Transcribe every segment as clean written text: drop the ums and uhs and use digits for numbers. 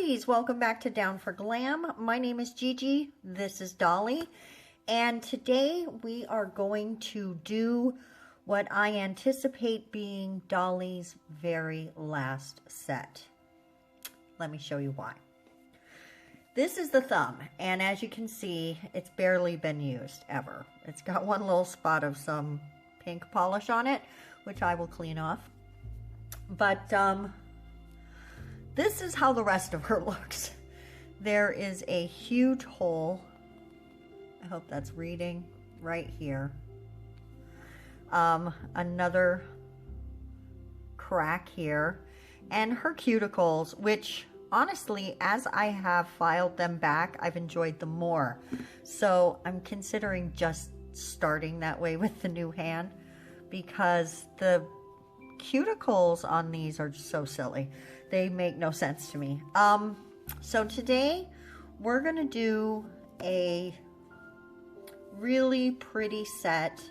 ladies, welcome back to Down for Glam. My name is Gigi, this is Dolly, and today we are going to do what I anticipate being Dolly's very last set. Let me show you why. This is the thumb, and as you can see, it's barely been used ever. It's got one little spot of some pink polish on it, which I will clean off. But this is how the rest of her looks. There is a huge hole. I hope that's reading right here. Another crack here. And her cuticles, which honestly, as I have filed them back, I've enjoyed them more. So I'm considering just starting that way with the new hand because the cuticles on these are just so silly. They make no sense to me. So today we're gonna do a really pretty set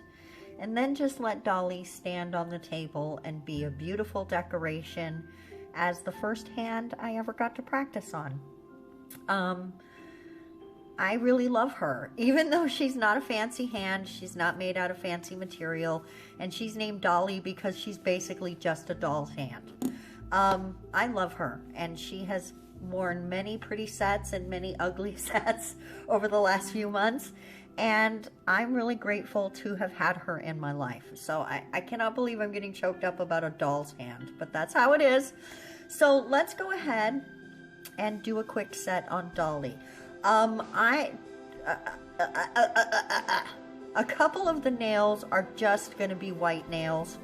and then just let Dolly stand on the table and be a beautiful decoration as the first hand I ever got to practice on. I really love her. Even though she's not a fancy hand, she's not made out of fancy material, and she's named Dolly because she's basically just a doll's hand. I love her, and she has worn many pretty sets and many ugly sets over the last few months, and I'm really grateful to have had her in my life. So I cannot believe I'm getting choked up about a doll's hand, but that's how it is. So let's go ahead and do a quick set on Dolly. A couple of the nails are just going to be white nails.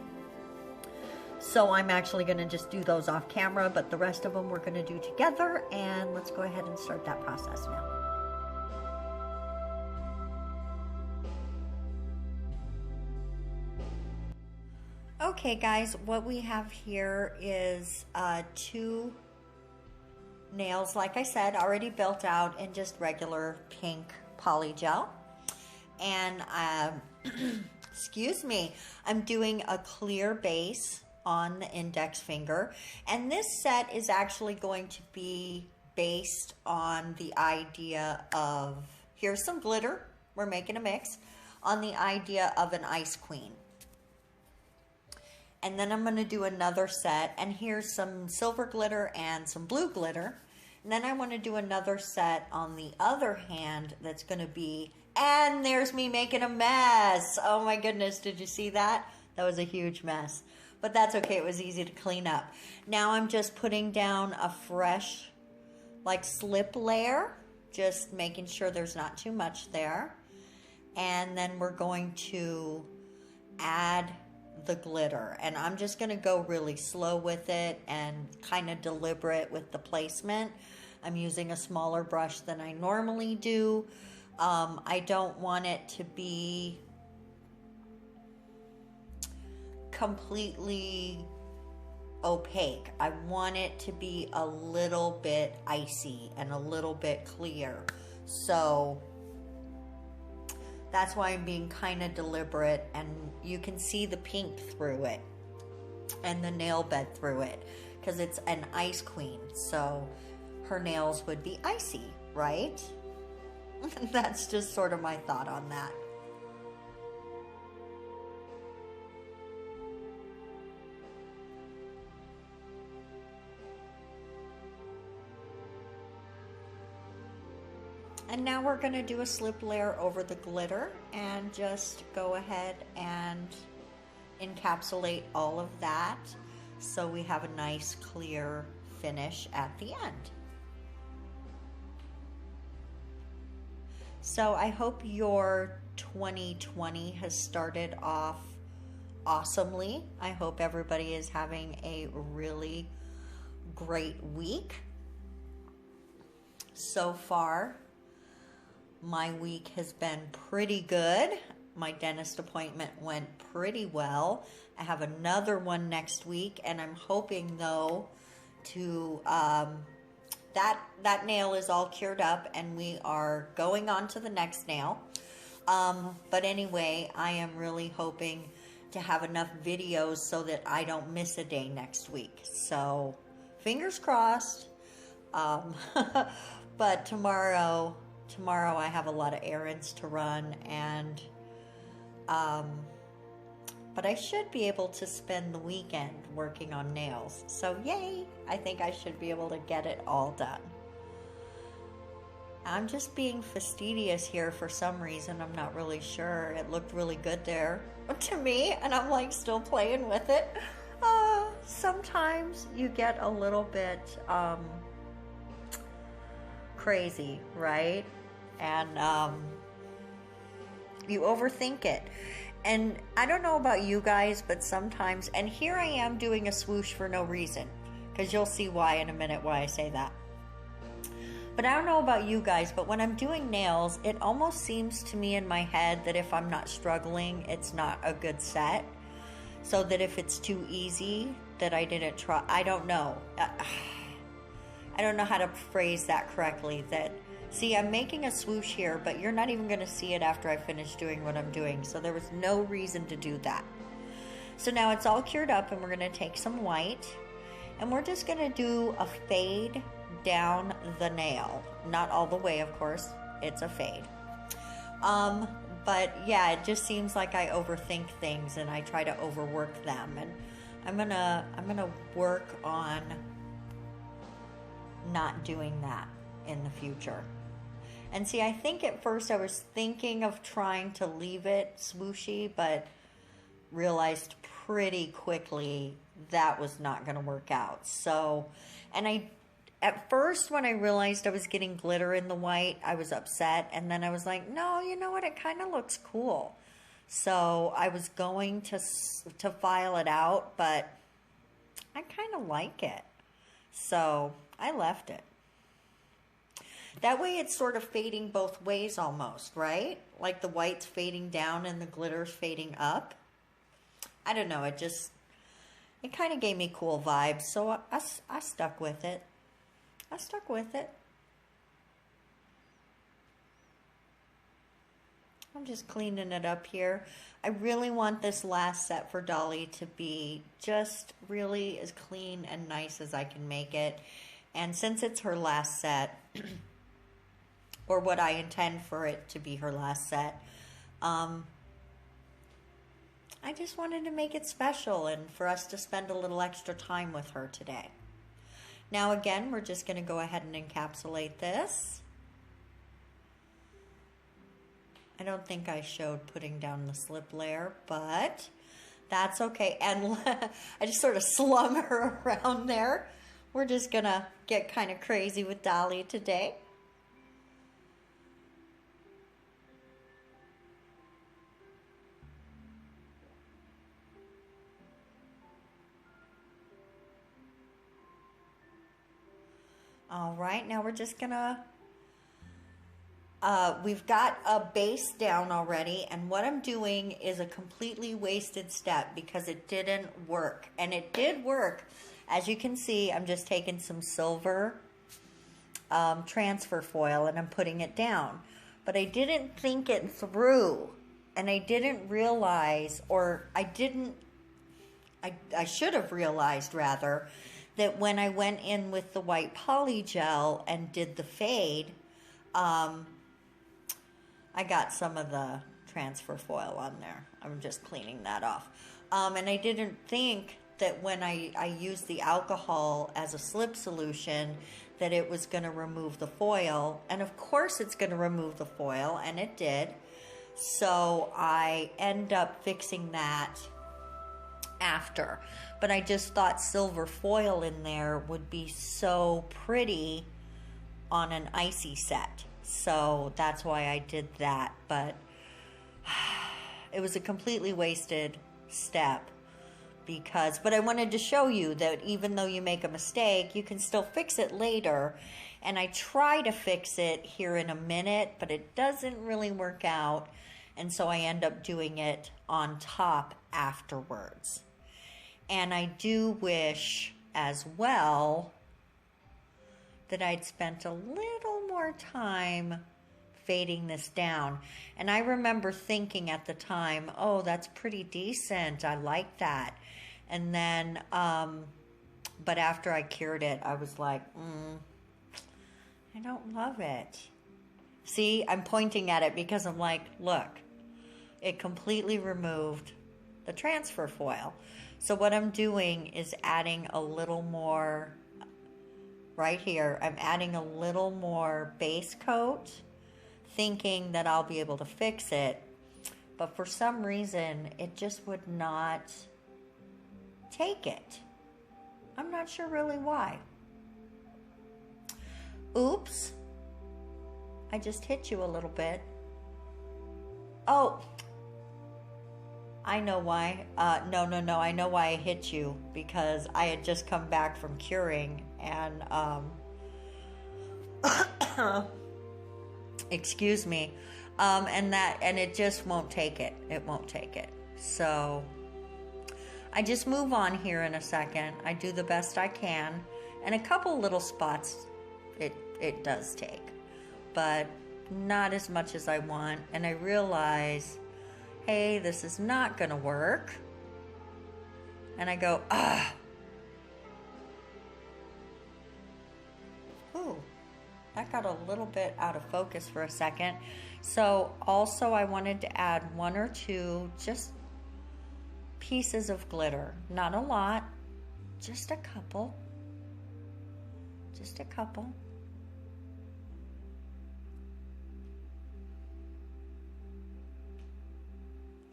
So I'm actually going to just do those off camera, but the rest of them we're going to do together, and let's go ahead and start that process now. Okay guys, what we have here is two nails, like I said, already built out in just regular pink poly gel. And excuse me, I'm doing a clear base on the index finger, and this set is actually going to be based on the idea of, here's some glitter, we're making a mix, on the idea of an ice queen. And then I'm going to do another set, and here's some silver glitter and some blue glitter. And then I want to do another set on the other hand that's going to be, and there's me making a mess. Oh my goodness, did you see that? That was a huge mess. But that's okay, it was easy to clean up. Now I'm just putting down a fresh, like, slip layer, just making sure there's not too much there. And then we're going to add the glitter, and I'm just going to go really slow with it and kind of deliberate with the placement. I'm using a smaller brush than I normally do. I don't want it to be completely opaque. I want it to be a little bit icy and a little bit clear. So that's why I'm being kind of deliberate, and you can see the pink through it and the nail bed through it because it's an ice queen. So her nails would be icy, right? That's just sort of my thought on that. And now we're going to do a slip layer over the glitter and just go ahead and encapsulate all of that so we have a nice clear finish at the end. So I hope your 2020 has started off awesomely. I hope everybody is having a really great week. So far, my week has been pretty good. My dentist appointment went pretty well. I have another one next week, and I'm hoping though to that nail is all cured up and we are going on to the next nail. But anyway, I am really hoping to have enough videos so that I don't miss a day next week. So fingers crossed. Um, but tomorrow I have a lot of errands to run, and but I should be able to spend the weekend working on nails. So yay, I think I should be able to get it all done. I'm just being fastidious here for some reason. I'm not really sure. It looked really good there to me, and I'm like still playing with it. Sometimes you get a little bit crazy, right? And you overthink it. And I don't know about you guys, but sometimes, and here I am doing a swoosh for no reason, because you'll see why in a minute why I say that. But I don't know about you guys, but when I'm doing nails, it almost seems to me in my head that if I'm not struggling, it's not a good set. So that if it's too easy, that I didn't try. I don't know. I don't know how to phrase that correctly. See, I'm making a swoosh here, but you're not even going to see it after I finish doing what I'm doing. So there was no reason to do that. So now it's all cured up, and we're going to take some white, and we're just going to do a fade down the nail. Not all the way, of course. It's a fade. But yeah, it just seems like I overthink things and I try to overwork them. And I'm gonna work on not doing that in the future. And see, I think at first I was thinking of trying to leave it swooshy, but realized pretty quickly that was not going to work out. So, and at first when I realized I was getting glitter in the white, I was upset. And then I was like, no, you know what? It kind of looks cool. So I was going to file it out, but I kind of like it. So I left it. That way it's sort of fading both ways almost, right? Like the white's fading down and the glitter's fading up. I don't know, it kind of gave me cool vibes, so I stuck with it. I stuck with it. I'm just cleaning it up here. I really want this last set for Dolly to be just really as clean and nice as I can make it. And since it's her last set, or what I intend for it to be her last set, I just wanted to make it special and for us to spend a little extra time with her today. Now again, we're just going to go ahead and encapsulate this. I don't think I showed putting down the slip layer, but that's okay. And I just sort of slung her around there. We're just going to get kind of crazy with Dolly today. All right, now we're just gonna, we've got a base down already, and what I'm doing is a completely wasted step because it didn't work. And it did work. As you can see, I'm just taking some silver transfer foil and I'm putting it down. But I didn't think it through, and I didn't realize, or I should have realized rather, that when I went in with the white poly gel and did the fade, I got some of the transfer foil on there. I'm just cleaning that off. And I didn't think that when I used the alcohol as a slip solution that it was going to remove the foil. And of course it's going to remove the foil, and it did. So I end up fixing that after. But I just thought silver foil in there would be so pretty on an icy set. So that's why I did that. But it was a completely wasted step but I wanted to show you that even though you make a mistake, you can still fix it later. And I try to fix it here in a minute, but it doesn't really work out. And so I end up doing it on top afterwards. And I do wish as well that I'd spent a little more time fading this down. And I remember thinking at the time, oh, that's pretty decent. I like that. And then, but after I cured it, I was like, I don't love it. See, I'm pointing at it because I'm like, look, it completely removed the transfer foil. So what I'm doing is adding a little more, right here, I'm adding a little more base coat, thinking that I'll be able to fix it. But for some reason, it just would not take it. I'm not sure really why. Oops. I just hit you a little bit. Oh, I know why. No. I know why I hit you, because I had just come back from curing and, excuse me. And it just won't take it. It won't take it. So I just move on here in a second. I do the best I can. And a couple little spots it does take, but not as much as I want. And I realize, hey, this is not gonna work. And I go, ooh, that got a little bit out of focus for a second. So also I wanted to add 1 or 2 just pieces of glitter. Not a lot, just a couple. Just a couple.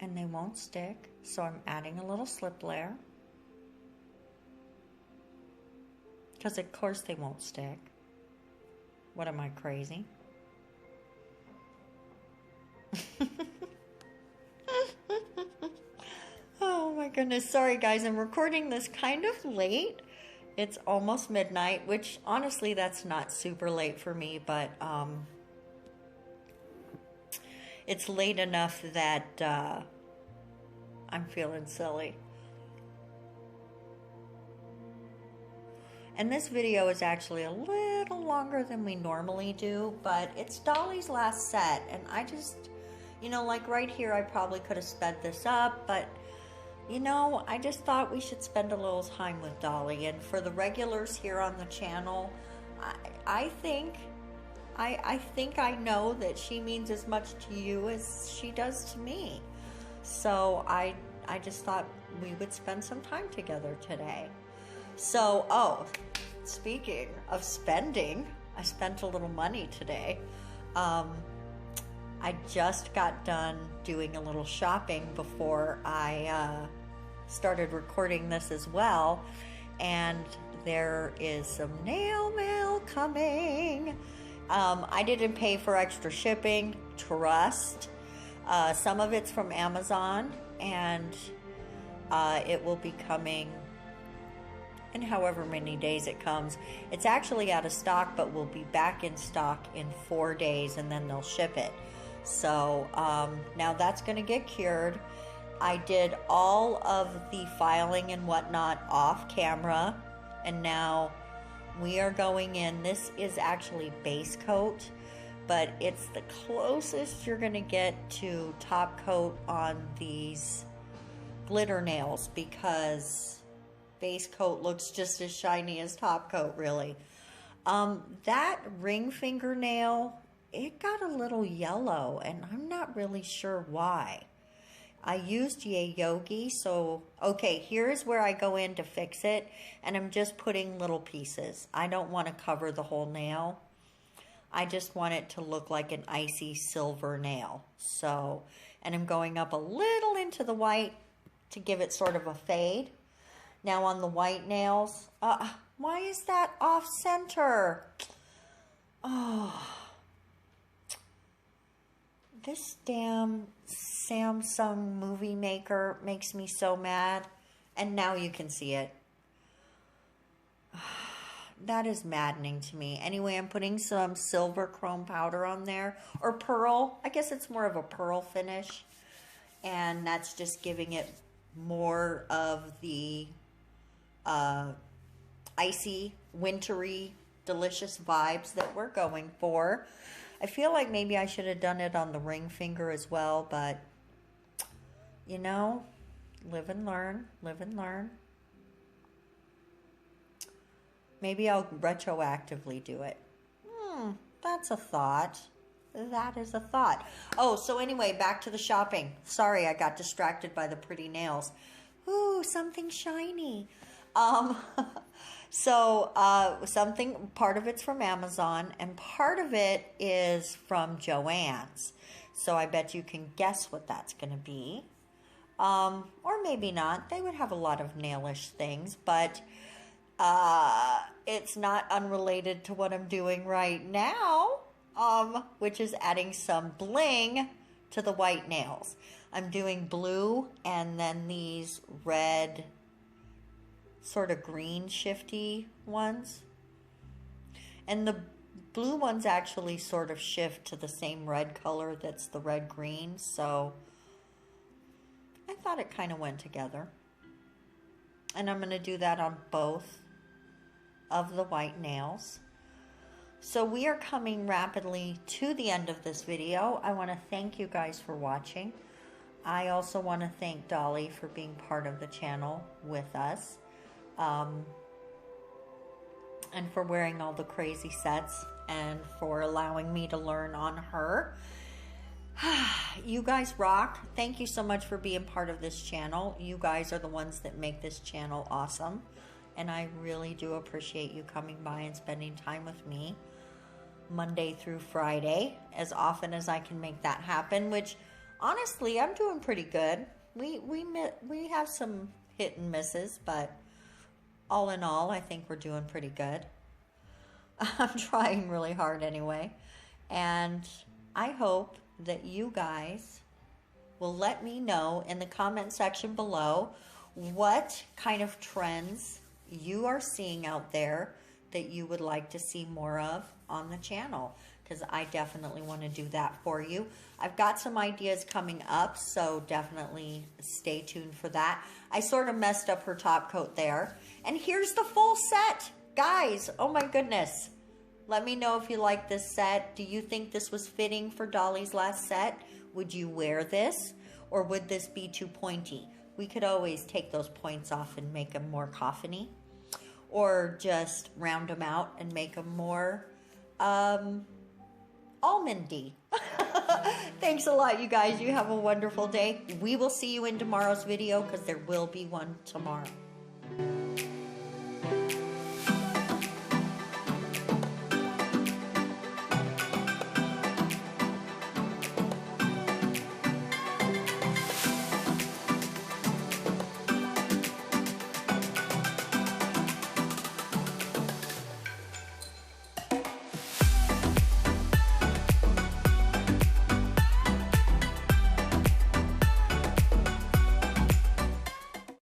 And they won't stick, so I'm adding a little slip layer. Because of course they won't stick. What am I, crazy? Oh my goodness, sorry guys, I'm recording this kind of late. It's almost midnight, which honestly that's not super late for me, but it's late enough that I'm feeling silly. And this video is actually a little longer than we normally do, but it's Dolly's last set, and I just, you know, like right here, I probably could have sped this up, but you know, I just thought we should spend a little time with Dolly. And for the regulars here on the channel, I think I know that she means as much to you as she does to me. So I just thought we would spend some time together today. So, oh, speaking of spending, I spent a little money today. I just got done doing a little shopping before I started recording this as well, and there is some nail mail coming. I didn't pay for extra shipping, trust. Some of it's from Amazon, and it will be coming in however many days it comes. It's actually out of stock, but will be back in stock in 4 days, and then they'll ship it. So now that's going to get cured. I did all of the filing and whatnot off camera, and now we are going in. This is actually base coat, but it's the closest you're going to get to top coat on these glitter nails, because base coat looks just as shiny as top coat, really. That ring fingernail, it got a little yellow, and I'm not really sure why. I used Yayoge, so, okay, here's where I go in to fix it, and I'm just putting little pieces. I don't want to cover the whole nail. I just want it to look like an icy silver nail. So, and I'm going up a little into the white to give it sort of a fade. Now on the white nails, why is that off center? Oh, this damn Samsung movie maker makes me so mad. And now you can see it. That is maddening to me. Anyway, I'm putting some silver chrome powder on there, or pearl. I guess it's more of a pearl finish, and that's just giving it more of the icy, wintry, delicious vibes that we're going for. I feel like maybe I should have done it on the ring finger as well, but you know, live and learn, live and learn. Maybe I'll retroactively do it. That's a thought. That is a thought. Oh, so anyway, back to the shopping. Sorry, I got distracted by the pretty nails. Ooh, something shiny. Something, part of it's from Amazon, and part of it is from Joann's. So I bet you can guess what that's going to be. Or maybe not. They would have a lot of nailish things, but it's not unrelated to what I'm doing right now, which is adding some bling to the white nails. I'm doing blue and then these red, sort of green shifty ones. And the blue ones actually sort of shift to the same red color that's the red-green, so I thought it kind of went together. And I'm going to do that on both of the white nails. So we are coming rapidly to the end of this video. I want to thank you guys for watching. I also want to thank Dolly for being part of the channel with us. And for wearing all the crazy sets and for allowing me to learn on her. You guys rock. Thank you so much for being part of this channel. You guys are the ones that make this channel awesome. And I really do appreciate you coming by and spending time with me Monday through Friday, as often as I can make that happen, which honestly, I'm doing pretty good. We have some hit and misses, but all in all, I think we're doing pretty good. I'm trying really hard anyway. And I hope that you guys will let me know in the comment section below what kind of trends you are seeing out there that you would like to see more of on the channel, because I definitely want to do that for you. I've got some ideas coming up, so definitely stay tuned for that. I sort of messed up her top coat there. And here's the full set. Guys, oh my goodness. Let me know if you like this set. Do you think this was fitting for Dolly's last set? Would you wear this? Or would this be too pointy? We could always take those points off and make them more coffin-y. Or just round them out and make them more almondy. Thanks a lot, you guys. You have a wonderful day. We will see you in tomorrow's video because there will be one tomorrow.